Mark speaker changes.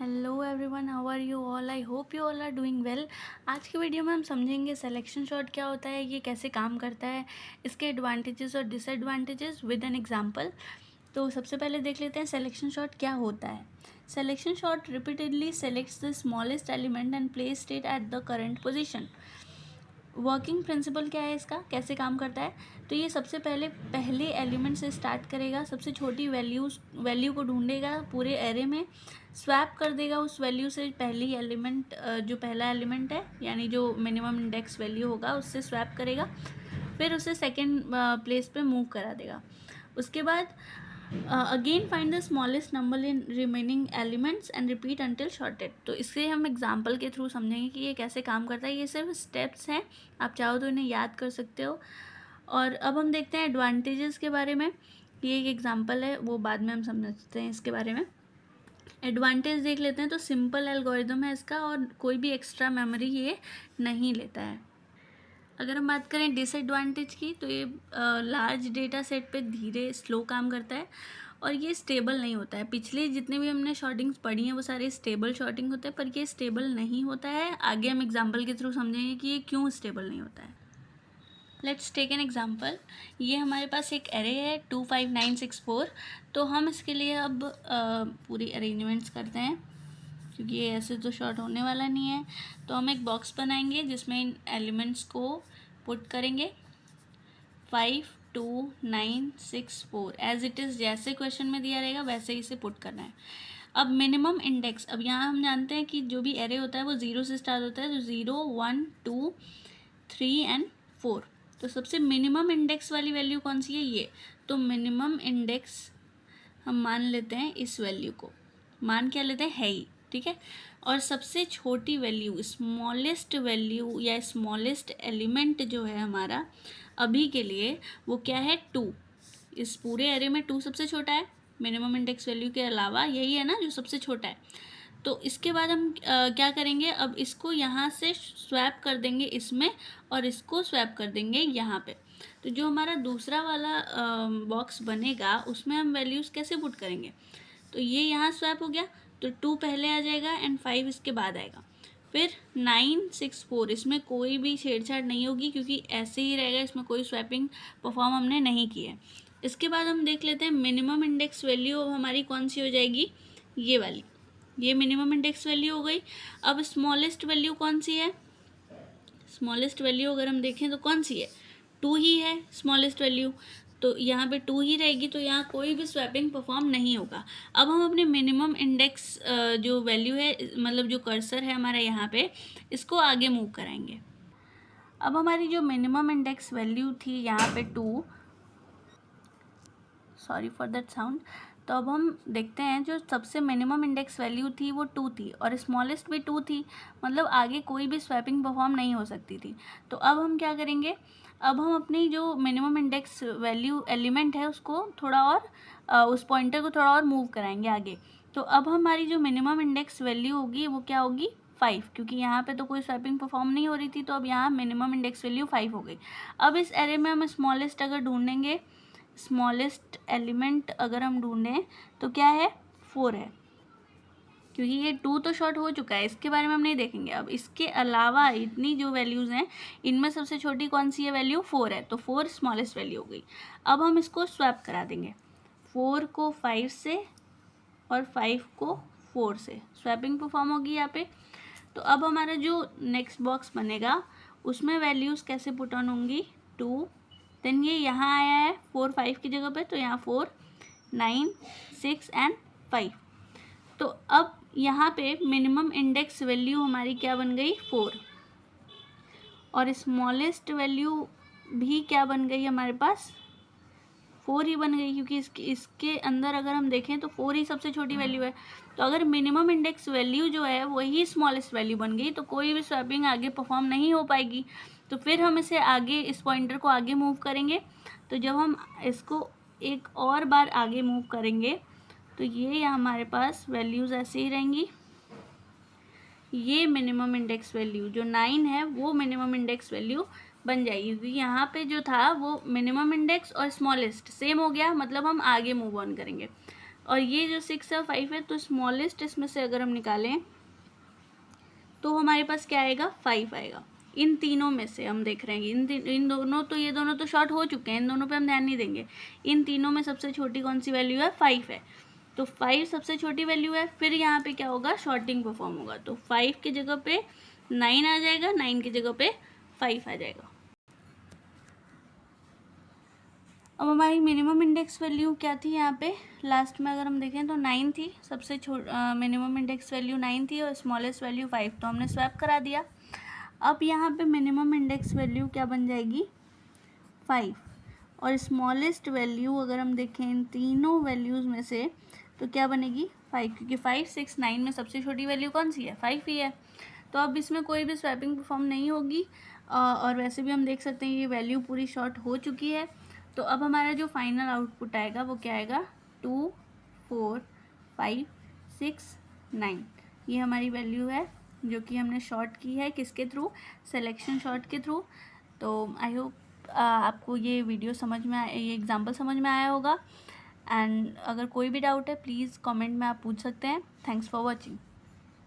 Speaker 1: Hello everyone, how are you all? I hope you all are doing well. आज की video में हम समझेंगे सिलेक्शन शॉट क्या होता है, ये कैसे काम करता है, इसके एडवांटेजेस और डिसएडवांटेजेस विद एन एग्जांपल। तो सबसे पहले देख लेते हैं सिलेक्शन शॉट क्या होता है। Selection shot repeatedly selects the smallest element and place it at the current position. Working principle क्या है इसका, कैसे काम करता है? तो ये सबसे पहले एलिमेंट से स्टार्ट करेगा, सबसे छोटी वैल्यू को ढूंढेगा पूरे एरे में, स्वैप कर देगा उस वैल्यू से पहली एलिमेंट, जो पहला एलिमेंट है यानी जो मिनिमम इंडेक्स वैल्यू होगा उससे स्वैप करेगा, फिर उसे सेकेंड प्लेस पे मूव करा देगा। उसके बाद again find the smallest number in remaining elements and repeat until shorted. तो इससे हम एग्जांपल के थ्रू समझेंगे कि ये कैसे काम करता है। ये सिर्फ स्टेप्स हैं, आप चाहो तो इन्हें याद कर सकते हो। और अब हम देखते हैं एडवांटेजेस के बारे में। ये एक एग्जांपल है, वो बाद में हम समझते हैं इसके बारे में। एडवांटेज देख लेते हैं। तो सिंपल एल्गोरिदम है इसका और कोई भी एक्स्ट्रा मेमोरी ये नहीं लेता है। अगर हम बात करें डिसएडवांटेज की, तो ये लार्ज डेटा सेट पे धीरे स्लो काम करता है और ये स्टेबल नहीं होता है। पिछले जितने भी हमने शॉर्टिंग्स पढ़ी हैं वो सारे स्टेबल शॉर्टिंग होते हैं, पर ये स्टेबल नहीं होता है। आगे हम एग्जांपल के थ्रू समझेंगे कि ये क्यों स्टेबल नहीं होता है। Let's take an example. ये हमारे पास एक एरे है 25964। तो हम इसके लिए अब पूरी अरेंजमेंट्स करते हैं, क्योंकि ये ऐसे तो शॉर्ट होने वाला नहीं है। तो हम एक बॉक्स बनाएंगे जिसमें इन एलिमेंट्स को पुट करेंगे 52964 एज इट इज़, जैसे क्वेश्चन में दिया रहेगा वैसे ही इसे पुट करना है। अब मिनिमम इंडेक्स, अब यहाँ हम जानते हैं कि जो भी एरे होता है वो 0 से स्टार्ट होता है, तो 0 1 2 3 एंड 4। तो सबसे मिनिमम इंडेक्स वाली वैल्यू कौन सी है? ये। तो मिनिमम इंडेक्स हम मान लेते हैं इस वैल्यू को, मान क्या लेते हैं, है ही, ठीक है। और सबसे छोटी वैल्यू, स्मॉलेस्ट वैल्यू या स्मॉलेस्ट एलिमेंट जो है हमारा अभी के लिए, वो क्या है? 2। इस पूरे एरे में 2 सबसे छोटा है, मिनिमम इंडेक्स वैल्यू के अलावा यही है ना जो सबसे छोटा है। तो इसके बाद हम क्या करेंगे, अब इसको यहाँ से स्वैप कर देंगे इसमें और इसको स्वैप कर देंगे यहाँ पे। तो जो हमारा दूसरा वाला बॉक्स बनेगा उसमें हम वैल्यूज़ कैसे पुट करेंगे? तो ये यहाँ स्वैप हो गया, तो 2 पहले आ जाएगा एंड 5 इसके बाद आएगा। फिर 964, इसमें कोई भी छेड़छाड़ नहीं होगी क्योंकि ऐसे ही रहेगा, इसमें कोई स्वैपिंग परफॉर्म हमने नहीं की है। इसके बाद हम देख लेते हैं मिनिमम इंडेक्स वैल्यू अब हमारी कौन सी हो जाएगी, ये वाली। ये मिनिमम इंडेक्स वैल्यू हो गई। अब स्मॉलेस्ट वैल्यू कौन सी है? स्मॉलेस्ट वैल्यू अगर हम देखें तो कौन सी है? 2 ही है स्मॉलेस्ट वैल्यू, तो यहाँ पे 2 ही रहेगी, तो यहाँ कोई भी स्वैपिंग परफॉर्म नहीं होगा। अब हम अपने मिनिमम इंडेक्स जो वैल्यू है, मतलब जो कर्सर है हमारा यहाँ पे, इसको आगे मूव कराएंगे। अब हमारी जो मिनिमम इंडेक्स वैल्यू थी यहाँ पे 2, सॉरी फॉर दैट साउंड। तो अब हम देखते हैं जो सबसे मिनिमम इंडेक्स वैल्यू थी वो 2 थी और स्मॉलेस्ट भी 2 थी, मतलब आगे कोई भी स्वैपिंग परफॉर्म नहीं हो सकती थी। तो अब हम क्या करेंगे, अब हम अपनी जो मिनिमम इंडेक्स वैल्यू एलिमेंट है उसको थोड़ा और उस पॉइंटर को थोड़ा और मूव कराएंगे आगे। तो अब हमारी जो मिनिमम इंडेक्स वैल्यू होगी वो क्या होगी? 5, क्योंकि यहाँ पे तो कोई स्वैपिंग परफॉर्म नहीं हो रही थी, तो अब यहाँ मिनिमम इंडेक्स वैल्यू 5 हो गई। अब इस एरे में हम स्मॉलेस्ट अगर ढूंढेंगे, स्मॉलेस्ट एलिमेंट अगर हम ढूंढें तो क्या है? 4 है, क्योंकि ये 2 तो शॉर्ट हो चुका है, इसके बारे में हम नहीं देखेंगे। अब इसके अलावा इतनी जो वैल्यूज़ हैं इनमें सबसे छोटी कौन सी है वैल्यू? 4 है, तो 4 स्मॉलेस्ट वैल्यू हो गई। अब हम इसको स्वैप करा देंगे, 4 को 5 से और 5 को 4 से, स्वैपिंग परफॉर्म होगी यहाँ पे। तो अब हमारा जो नेक्स्ट बॉक्स बनेगा उसमें वैल्यूज़ कैसे पुट ऑन होंगी? 2, देन ये यहाँ आया है 4 5 की जगह पे, तो यहाँ 4 9 6 एंड 5। तो अब यहाँ पे मिनिमम इंडेक्स वैल्यू हमारी क्या बन गई? 4, और स्मॉलेस्ट वैल्यू भी क्या बन गई हमारे पास? 4 ही बन गई, क्योंकि इसके अंदर अगर हम देखें तो 4 ही सबसे छोटी वैल्यू है। तो अगर मिनिमम इंडेक्स वैल्यू जो है वही स्मॉलेस्ट वैल्यू बन गई तो कोई भी स्वैपिंग आगे परफॉर्म नहीं हो पाएगी। तो फिर हम इसे आगे, इस पॉइंटर को आगे मूव करेंगे। तो जब हम इसको एक और बार आगे मूव करेंगे तो ये हमारे पास वैल्यूज़ ऐसे ही रहेंगी। ये मिनिमम इंडेक्स वैल्यू जो 9 है वो मिनिमम इंडेक्स वैल्यू बन जाएगी, क्योंकि यहाँ पे जो था वो मिनिमम इंडेक्स और स्मॉलेस्ट सेम हो गया, मतलब हम आगे मूव ऑन करेंगे। और ये जो 6 और 5 है, तो स्मॉलेस्ट इसमें से अगर हम निकालें तो हमारे पास क्या आएगा, 5 आएगा। इन तीनों में से हम देख रहे हैं इन दोनों तो, ये दोनों तो शॉर्ट हो चुके हैं, इन दोनों पे हम ध्यान नहीं देंगे। इन तीनों में सबसे छोटी कौन सी वैल्यू है, 5 है। तो 5 सबसे छोटी वैल्यू है। फिर यहाँ पे क्या होगा, शॉर्टिंग परफॉर्म होगा। तो 5 की जगह पे 9 आ जाएगा, 9 की जगह पे 5 आ जाएगा। अब हमारी मिनिमम इंडेक्स वैल्यू क्या थी यहाँ पे, लास्ट में अगर हम देखें तो 9 थी। सबसे मिनिमम इंडेक्स वैल्यू 9 थी और स्मॉलेस्ट वैल्यू 5, तो हमने स्वैप करा दिया। अब यहाँ पे मिनिमम इंडेक्स वैल्यू क्या बन जाएगी, 5, और स्मॉलेस्ट वैल्यू अगर हम देखें इन तीनों वैल्यूज़ में से तो क्या बनेगी, 5, क्योंकि 5, 6, 9 में सबसे छोटी वैल्यू कौन सी है, 5 ही है। तो अब इसमें कोई भी स्वैपिंग परफॉर्म नहीं होगी। और वैसे भी हम देख सकते हैं ये वैल्यू पूरी शॉर्ट हो चुकी है। तो अब हमारा जो फाइनल आउटपुट आएगा वो क्या आएगा, 2, 4, 5, 6, 9। ये हमारी वैल्यू है जो कि हमने शॉर्ट की है, किसके थ्रू, सिलेक्शन शॉर्ट के थ्रू। तो आई होप आपको ये वीडियो समझ में ये एग्जांपल समझ में आया होगा। एंड अगर कोई भी डाउट है प्लीज़ कमेंट में आप पूछ सकते हैं। Thanks for watching.